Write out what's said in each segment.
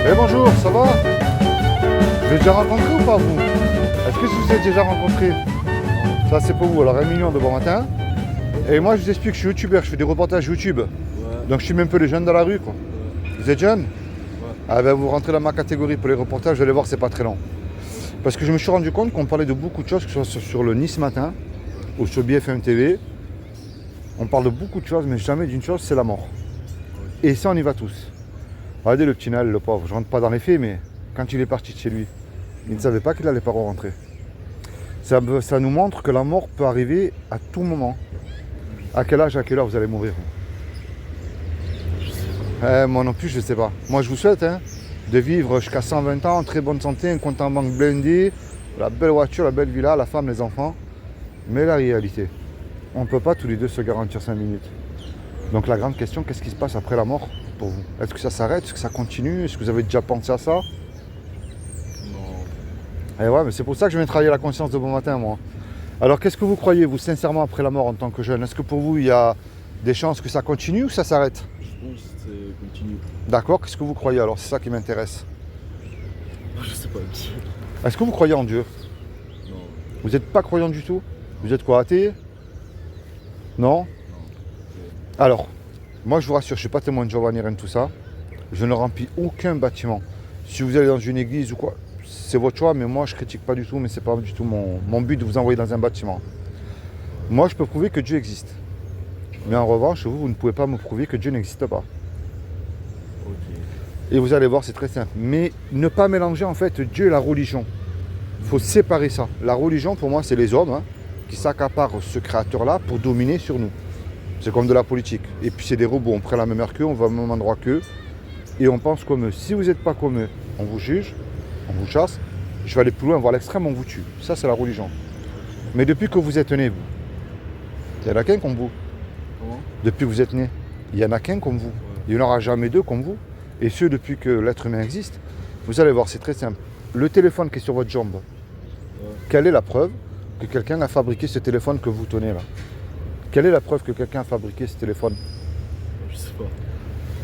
Eh bonjour, ça va? Vous avez déjà rencontré ou pas vous? Est-ce que vous êtes déjà rencontré? Ça c'est pour vous, alors 1 million de bon matin. Et moi je vous explique, je suis youtubeur, je fais des reportages YouTube. Ouais. Donc je suis un peu les jeunes de la rue quoi. Vous êtes jeunes? Ouais. Ah ben vous rentrez dans ma catégorie pour les reportages, vous allez voir c'est pas très long. Parce que je me suis rendu compte qu'on parlait de beaucoup de choses, que ce soit sur le Nice Matin ou sur BFM TV. On parle de beaucoup de choses, mais jamais d'une chose, c'est la mort. Et ça on y va tous. Regardez le petit Naël, le pauvre, je rentre pas dans les faits, mais quand il est parti de chez lui, il ne savait pas qu'il allait pas rentrer. Ça nous montre que la mort peut arriver à tout moment. À quel âge, à quelle heure vous allez mourir? Moi non plus, je ne sais pas. Moi, je vous souhaite de vivre jusqu'à 120 ans, en très bonne santé, un compte en banque blindé, la belle voiture, la belle villa, la femme, les enfants. Mais la réalité, on ne peut pas tous les deux se garantir 5 minutes. Donc la grande question, qu'est-ce qui se passe après la mort pour vous? Est-ce que ça s'arrête? Est-ce que ça continue? Est-ce que vous avez déjà pensé à ça? Non. Et ouais, mais c'est pour ça que je viens travailler la conscience de bon matin, moi. Alors, qu'est-ce que vous croyez, vous, sincèrement, après la mort en tant que jeune? Est-ce que pour vous, il y a des chances que ça continue ou ça s'arrête? Je pense que c'est continu. D'accord, qu'est-ce que vous croyez alors? C'est ça qui m'intéresse. Je sais pas. Est-ce que vous croyez en Dieu? Non. Vous n'êtes pas croyant du tout? Vous êtes quoi, athée? Non? Alors, moi, je vous rassure, je ne suis pas témoin de Jéhovah ni rien de tout ça. Je ne remplis aucun bâtiment. Si vous allez dans une église ou quoi, c'est votre choix, mais moi je critique pas du tout, mais c'est pas du tout mon but de vous envoyer dans un bâtiment. Moi je peux prouver que Dieu existe. Mais en revanche, vous ne pouvez pas me prouver que Dieu n'existe pas. Ok. Et vous allez voir, c'est très simple. Mais ne pas mélanger en fait Dieu et la religion. Il faut séparer ça. La religion pour moi c'est les hommes qui s'accaparent ce créateur-là pour dominer sur nous. C'est comme de la politique. Et puis c'est des robots, on prend la même heure qu'eux, on va au même endroit qu'eux. Et on pense comme eux. Si vous n'êtes pas comme eux, on vous juge, on vous chasse. Je vais aller plus loin, voir l'extrême, on vous tue. Ça, c'est la religion. Mais depuis que vous êtes né, vous, il n'y en a qu'un comme vous. Comment? Depuis que vous êtes né, il n'y en a qu'un comme vous. Il n'y en aura jamais deux comme vous. Et ce, depuis que l'être humain existe. Vous allez voir, c'est très simple. Le téléphone qui est sur votre jambe, quelle est la preuve que quelqu'un a fabriqué ce téléphone que vous tenez là? Quelle est la preuve que quelqu'un a fabriqué ce téléphone? Je sais pas.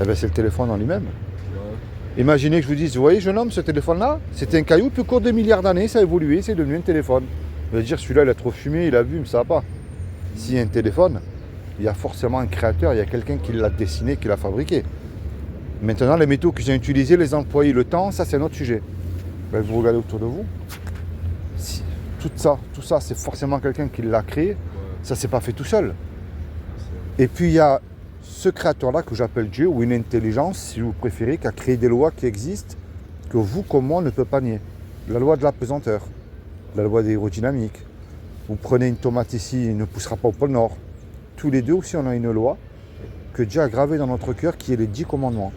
Eh bien, c'est le téléphone en lui-même. Ouais. Imaginez que je vous dise, vous voyez jeune homme, ce téléphone-là, c'était un caillou, puis au cours des milliards d'années, ça a évolué, c'est devenu un téléphone. Vous allez dire, celui-là, il a trop fumé, il a vu, mais ça va pas. S'il y a un téléphone, il y a forcément un créateur, il y a quelqu'un qui l'a dessiné, qui l'a fabriqué. Maintenant, les métaux que j'ai utilisés, les employés, le temps, ça c'est un autre sujet. Ben, vous regardez autour de vous, tout ça, c'est forcément quelqu'un qui l'a créé. Ça s'est pas fait tout seul. Et puis il y a ce créateur-là que j'appelle Dieu, ou une intelligence, si vous préférez, qui a créé des lois qui existent, que vous comme moi ne peut pas nier. La loi de la pesanteur, la loi de l'aérodynamique. Vous prenez une tomate ici, elle ne poussera pas au pôle Nord. Tous les deux aussi, on a une loi que Dieu a gravée dans notre cœur, qui est les 10 commandements.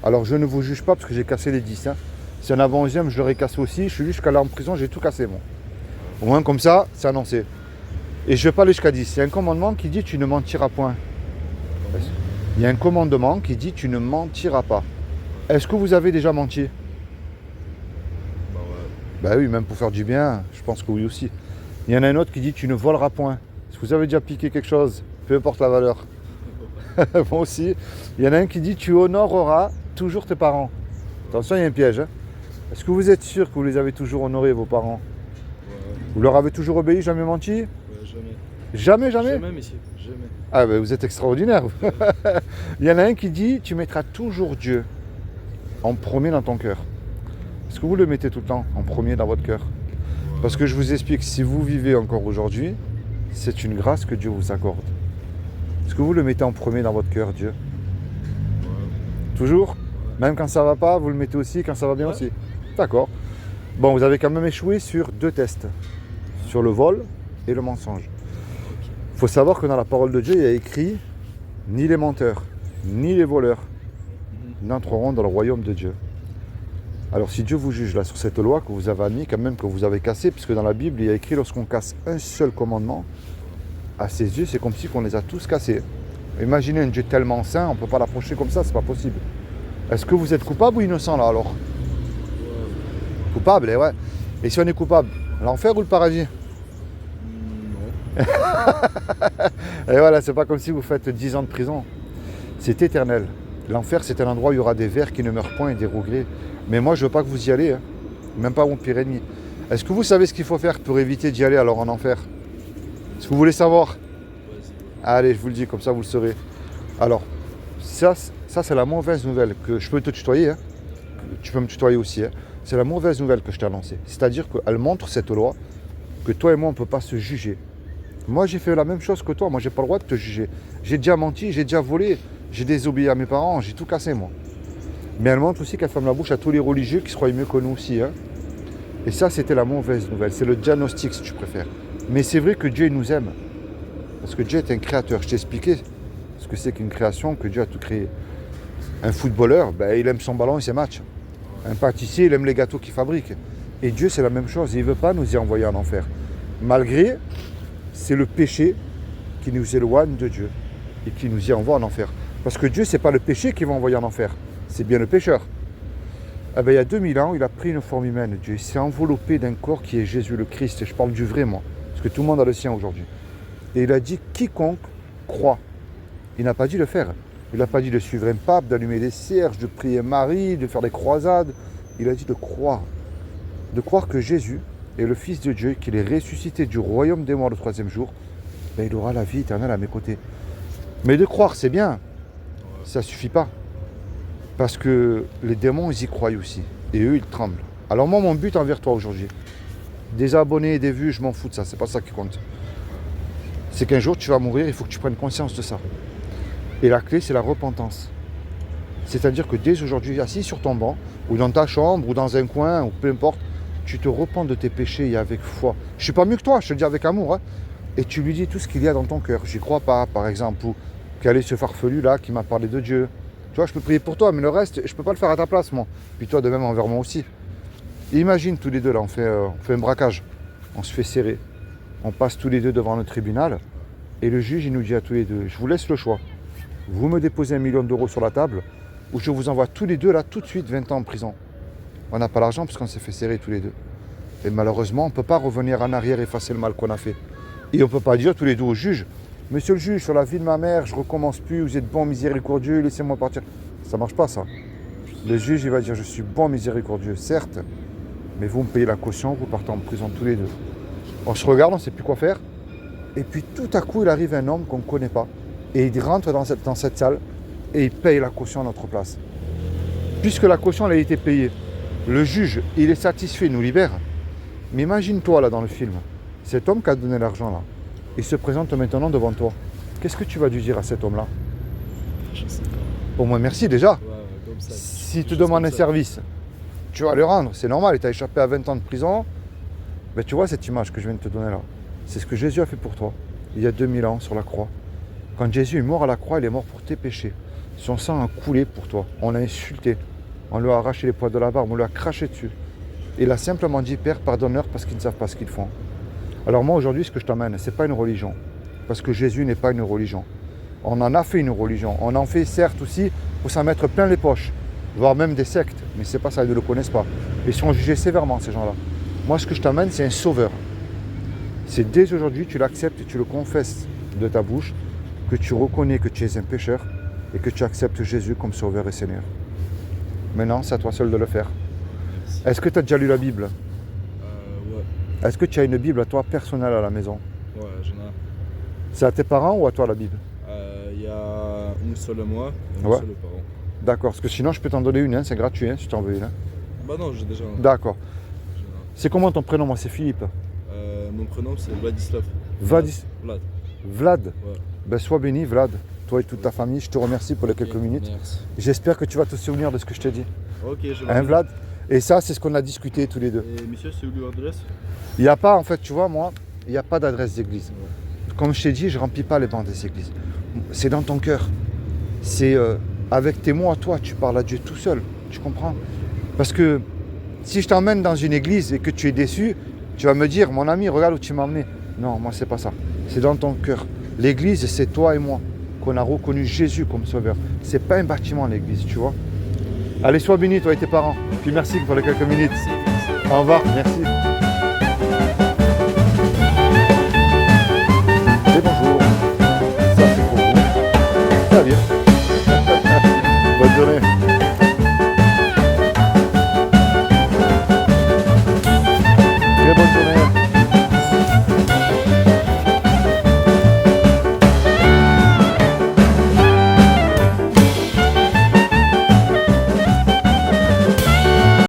Alors je ne vous juge pas parce que j'ai cassé les 10. Si en avant 11e, je l'aurais cassé aussi. Je suis jusqu'à là en prison, j'ai tout cassé, moi. Au moins comme ça, c'est annoncé. Et je ne vais pas aller jusqu'à 10. Il y a un commandement qui dit tu ne mentiras point. Il y a un commandement qui dit tu ne mentiras pas. Est-ce que vous avez déjà menti? Bah ouais. Ben oui, même pour faire du bien, je pense que oui aussi. Il y en a un autre qui dit tu ne voleras point. Est-ce que vous avez déjà piqué quelque chose? Peu importe la valeur. Moi aussi. Il y en a un qui dit tu honoreras toujours tes parents. Attention, il y a un piège. Est-ce que vous êtes sûr que vous les avez toujours honorés, vos parents? Ouais. Vous leur avez toujours obéi, jamais menti? Ouais, jamais. Jamais, jamais? Jamais, monsieur. Jamais. Ah ben vous êtes extraordinaire. Il y en a un qui dit tu mettras toujours Dieu en premier dans ton cœur. Est-ce que vous le mettez tout le temps en premier dans votre cœur? Parce que je vous explique, si vous vivez encore aujourd'hui, c'est une grâce que Dieu vous accorde. Est-ce que vous le mettez en premier dans votre cœur, Dieu? Ouais. Toujours? Même quand ça va pas, vous le mettez aussi quand ça va bien aussi? D'accord. Bon, vous avez quand même échoué sur 2 tests. Sur le vol et le mensonge. Il faut savoir que dans la parole de Dieu, il y a écrit ni les menteurs, ni les voleurs n'entreront dans le royaume de Dieu. Alors si Dieu vous juge là sur cette loi que vous avez admis, quand même que vous avez cassée, puisque dans la Bible, il y a écrit lorsqu'on casse un seul commandement, à ses yeux, c'est comme si on les a tous cassés. Imaginez un Dieu tellement saint, on ne peut pas l'approcher comme ça, c'est pas possible. Est-ce que vous êtes coupable ou innocent là alors? Coupable, et ouais. Et si on est coupable, l'enfer ou le paradis? Non. Et voilà, c'est pas comme si vous faites 10 ans de prison. C'est éternel. L'enfer, c'est un endroit où il y aura des vers qui ne meurent point et des regrets. Mais moi, je veux pas que vous y allez, hein. Même pas mon pire ennemi. Est-ce que vous savez ce qu'il faut faire pour éviter d'y aller alors en enfer? Est-ce que vous voulez savoir? Vas-y. Allez, je vous le dis, comme ça vous le saurez. Alors, ça c'est la mauvaise nouvelle que je peux te tutoyer, hein. Tu peux me tutoyer aussi, hein. C'est la mauvaise nouvelle que je t'ai annoncée. C'est-à-dire qu'elle montre cette loi que toi et moi, on ne peut pas se juger. Moi, j'ai fait la même chose que toi. Moi, j'ai pas le droit de te juger. J'ai déjà menti, j'ai déjà volé, j'ai désobéi à mes parents, j'ai tout cassé, moi. Mais elle montre aussi qu'elle ferme la bouche à tous les religieux qui se croient mieux que nous aussi, hein. Et ça, c'était la mauvaise nouvelle. C'est le diagnostic, si tu préfères. Mais c'est vrai que Dieu, il nous aime. Parce que Dieu est un créateur. Je t'ai expliqué ce que c'est qu'une création, que Dieu a tout créé. Un footballeur, ben, il aime son ballon et ses matchs. Un pâtissier, il aime les gâteaux qu'il fabrique. Et Dieu, c'est la même chose. Il ne veut pas nous y envoyer en enfer. Malgré, c'est le péché qui nous éloigne de Dieu et qui nous y envoie en enfer. Parce que Dieu, ce n'est pas le péché qui va envoyer en enfer. C'est bien le pécheur. Eh ben, il y a 2000 ans, il a pris une forme humaine. Dieu s'est enveloppé d'un corps qui est Jésus le Christ. Et je parle du vrai, moi. Parce que tout le monde a le sien aujourd'hui. Et il a dit, quiconque croit. Il n'a pas dit le faire. Il n'a pas dit de suivre un pape, d'allumer des cierges, de prier Marie, de faire des croisades. Il a dit de croire. De croire que Jésus est le Fils de Dieu, qu'il est ressuscité du royaume des morts le 3e jour. Ben, il aura la vie éternelle à mes côtés. Mais de croire, c'est bien. Ça ne suffit pas. Parce que les démons, ils y croient aussi. Et eux, ils tremblent. Alors moi, mon but envers toi aujourd'hui, des abonnés et des vues, je m'en fous de ça. C'est pas ça qui compte. C'est qu'un jour, tu vas mourir, il faut que tu prennes conscience de ça. Et la clé, c'est la repentance. C'est-à-dire que dès aujourd'hui, assis sur ton banc, ou dans ta chambre, ou dans un coin, ou peu importe, tu te repens de tes péchés et avec foi. Je ne suis pas mieux que toi, je te le dis avec amour, hein. Et tu lui dis tout ce qu'il y a dans ton cœur. J'y crois pas, par exemple, ou quel est ce farfelu là qui m'a parlé de Dieu. Tu vois, je peux prier pour toi, mais le reste, je ne peux pas le faire à ta place, moi. Puis toi, de même envers moi aussi. Et imagine tous les deux là, on fait un braquage, on se fait serrer, on passe tous les deux devant le tribunal, et le juge, il nous dit à tous les deux, je vous laisse le choix. Vous me déposez 1 million d'euros sur la table, ou je vous envoie tous les deux là, tout de suite, 20 ans en prison. On n'a pas l'argent parce qu'on s'est fait serrer tous les deux. Et malheureusement, on ne peut pas revenir en arrière et effacer le mal qu'on a fait. Et on ne peut pas dire tous les deux au juge, monsieur le juge, sur la vie de ma mère, je ne recommence plus, vous êtes bon, miséricordieux, laissez-moi partir. Ça ne marche pas ça. Le juge, il va dire, je suis bon, miséricordieux, certes, mais vous me payez la caution, vous partez en prison tous les deux. On se regarde, on ne sait plus quoi faire. Et puis tout à coup, il arrive un homme qu'on ne connaît pas. Et il rentre dans cette salle et il paye la caution à notre place. Puisque la caution elle a été payée, le juge, il est satisfait, il nous libère. Mais imagine-toi là dans le film, cet homme qui a donné l'argent là, il se présente maintenant devant toi. Qu'est-ce que tu vas lui dire à cet homme-là? Je sais pas. Au moins merci déjà. Ouais, comme ça. S'il te Juste demande comme un ça. service, tu vas le rendre, c'est normal, il t'a échappé à 20 ans de prison. Mais tu vois cette image que je viens de te donner là, c'est ce que Jésus a fait pour toi, il y a 2000 ans sur la croix. Quand Jésus est mort à la croix, il est mort pour tes péchés. Son sang a coulé pour toi, on l'a insulté, on lui a arraché les poils de la barbe, on lui a craché dessus. Il a simplement dit, Père, pardonne-leur parce qu'ils ne savent pas ce qu'ils font. Alors moi aujourd'hui, ce que je t'amène, ce n'est pas une religion, parce que Jésus n'est pas une religion. On en a fait une religion, on en fait certes aussi pour s'en mettre plein les poches, voire même des sectes, mais c'est pas ça, ils ne le connaissent pas. Ils sont jugés sévèrement ces gens-là. Moi ce que je t'amène, c'est un sauveur. C'est dès aujourd'hui, tu l'acceptes et tu le confesses de ta bouche, que tu reconnais que tu es un pécheur et que tu acceptes Jésus comme sauveur et Seigneur. Maintenant, c'est à toi seul de le faire. Merci. Est-ce que tu as déjà lu la Bible? Ouais. Est-ce que tu as une Bible à toi personnelle à la maison? Ouais, j'en ai. C'est à tes parents ou à toi la Bible? Il y a une seule moi et Ouais. un seul parent. D'accord, parce que sinon je peux t'en donner une, hein, c'est gratuit hein, si tu en veux une. Hein. Bah non, j'ai déjà un. D'accord. J'en ai un. C'est comment ton prénom? Moi c'est Philippe. Mon prénom c'est Vladislav. Vlad. Vlad. Ouais. Ben, sois béni Vlad, toi et toute ta famille. Je te remercie pour les quelques minutes. Merci. J'espère que tu vas te souvenir de ce que je t'ai dit. Ok, je vais. Hein Vlad? Et ça c'est ce qu'on a discuté tous les deux. Et monsieur, c'est où l'adresse? Il n'y a pas, en fait, tu vois, moi, il n'y a pas d'adresse d'église. Comme je t'ai dit, je ne remplis pas les bancs des églises. C'est dans ton cœur. C'est avec tes mots à toi, tu parles à Dieu tout seul. Tu comprends? Parce que si je t'emmène dans une église et que tu es déçu, tu vas me dire, mon ami, regarde où tu m'as emmené. Non, moi, c'est pas ça. C'est dans ton cœur. L'église, c'est toi et moi qu'on a reconnu Jésus comme sauveur. C'est pas un bâtiment, l'église, tu vois. Allez, sois béni, toi et tes parents. Puis merci pour les quelques minutes. Au revoir, merci. Et bonjour. Ça, c'est pour vous. Ça va bien.